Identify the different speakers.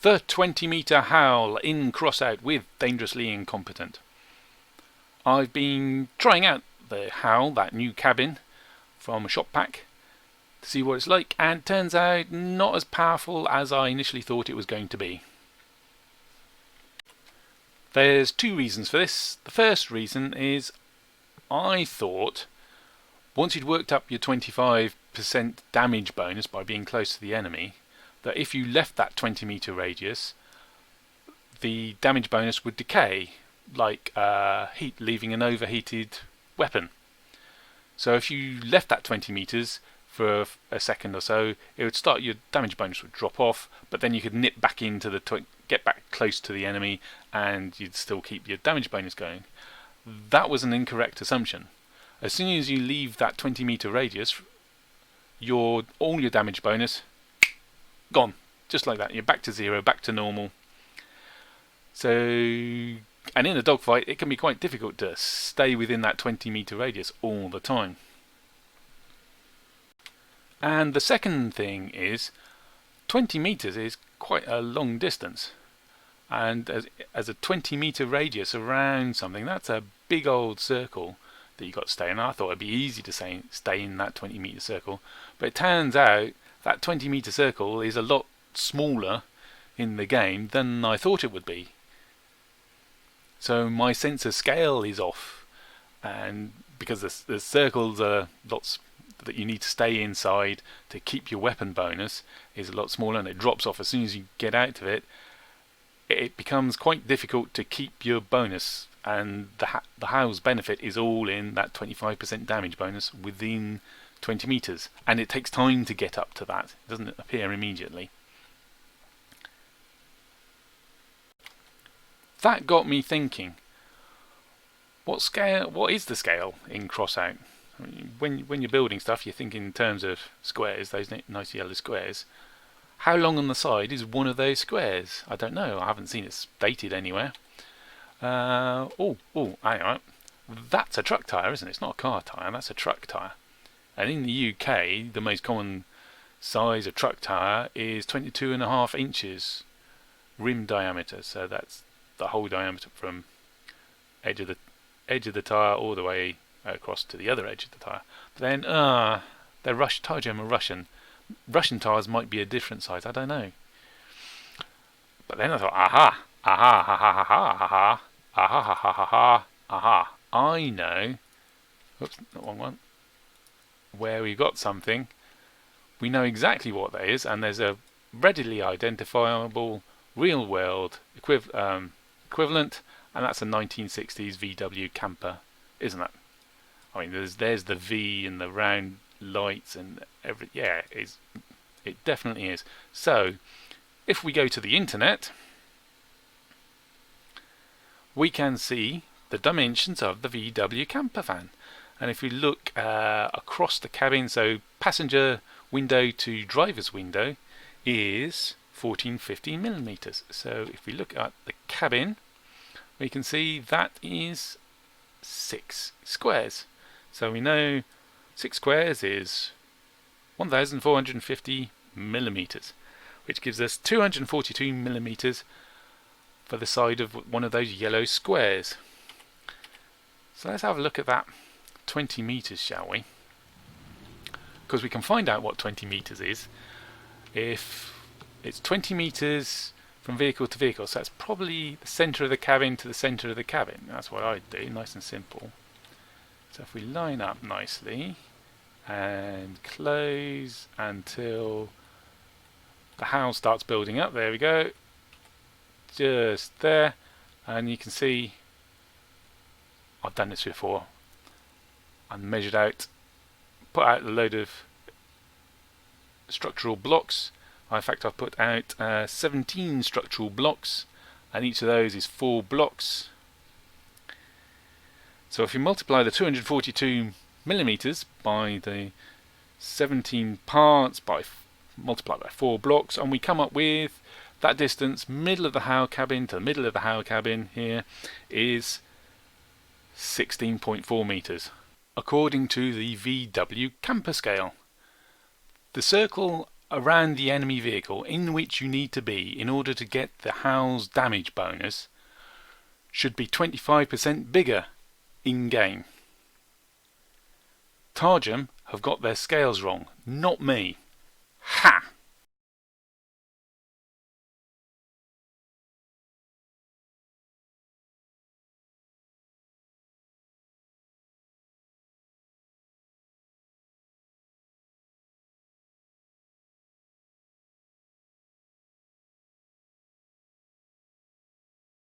Speaker 1: The 20-meter Howl in Crossout with Dangerously Incompetent. I've been trying out the Howl, that new cabin from a shop pack, to see what it's like, and it turns out not as powerful as I initially thought it was going to be. There's two reasons for this. The first reason is I thought once you'd worked up your 25% damage bonus by being close to the enemy, that if you left that 20-meter radius, the damage bonus would decay, like heat leaving an overheated weapon. So if you left that 20 meters for a second or so, it would start, your damage bonus would drop off, but then you could nip back into the get back close to the enemy, and you'd still keep your damage bonus going. That was an incorrect assumption. As soon as you leave that 20-meter radius, all your damage bonus gone, just like that. You're back to zero, back to normal. So, and in a dogfight, it can be quite difficult to stay within that 20-meter radius all the time. And the second thing is, 20 meters is quite a long distance, and as a 20-meter radius around something, that's a big old circle that you got to stay in. I thought it'd be easy to stay in that 20-meter circle, but it turns out that 20-meter circle is a lot smaller in the game than I thought it would be. So my sense of scale is off, and because the circles are lots that you need to stay inside to keep your weapon bonus is a lot smaller, and it drops off as soon as you get out of it. It becomes quite difficult to keep your bonus, and the Howl's benefit is all in that 25% damage bonus within 20 meters, and it takes time to get up to that. It doesn't appear immediately. That got me thinking, what is the scale in Crossout? I mean, when you're building stuff, you think in terms of squares, those nice yellow squares. How long on the side is one of those squares? I don't know. I haven't seen it stated anywhere. Hang on. That's a truck tyre, isn't it? It's not a car tyre, that's a truck tyre. And in the UK, the most common size of truck tyre is 22.5 inches rim diameter. So that's the whole diameter from edge of the tyre all the way across to the other edge of the tyre. But then, they're tyre gem are Russian. Russian tyres might be a different size, I don't know. But then I thought, aha, I know, oops, not one one, where we've got something. We know exactly what that is, and there's a readily identifiable real-world equivalent, and that's a 1960s VW camper, isn't it? I mean, there's the V and the round lights and everything. Yeah, it definitely is. So, if we go to the internet, we can see the dimensions of the VW camper van. And if we look across the cabin, so passenger window to driver's window is 14-15 millimeters. So if we look at the cabin, we can see that is 6 squares. So we know 6 squares is 1,450 millimeters, which gives us 242 millimeters for the side of one of those yellow squares. So let's have a look at that 20 meters, shall we? Because we can find out what 20 meters is if it's 20 meters from vehicle to vehicle. So that's probably the center of the cabin to the center of the cabin. That's what I'd do, nice and simple. So if we line up nicely and close until the Howl starts building up, there we go, just there, and you can see I've done this before. I measured out, put out a load of structural blocks. In fact, I've put out 17 structural blocks, and each of those is 4 blocks. So if you multiply the 242 millimeters by the 17 parts, multiply by 4 blocks, and we come up with that distance, middle of the Howl cabin to the middle of the Howl cabin here, is 16.4 meters, according to the VW camper scale. The circle around the enemy vehicle in which you need to be in order to get the Howl's damage bonus should be 25% bigger in-game. Targem have got their scales wrong, not me. Ha!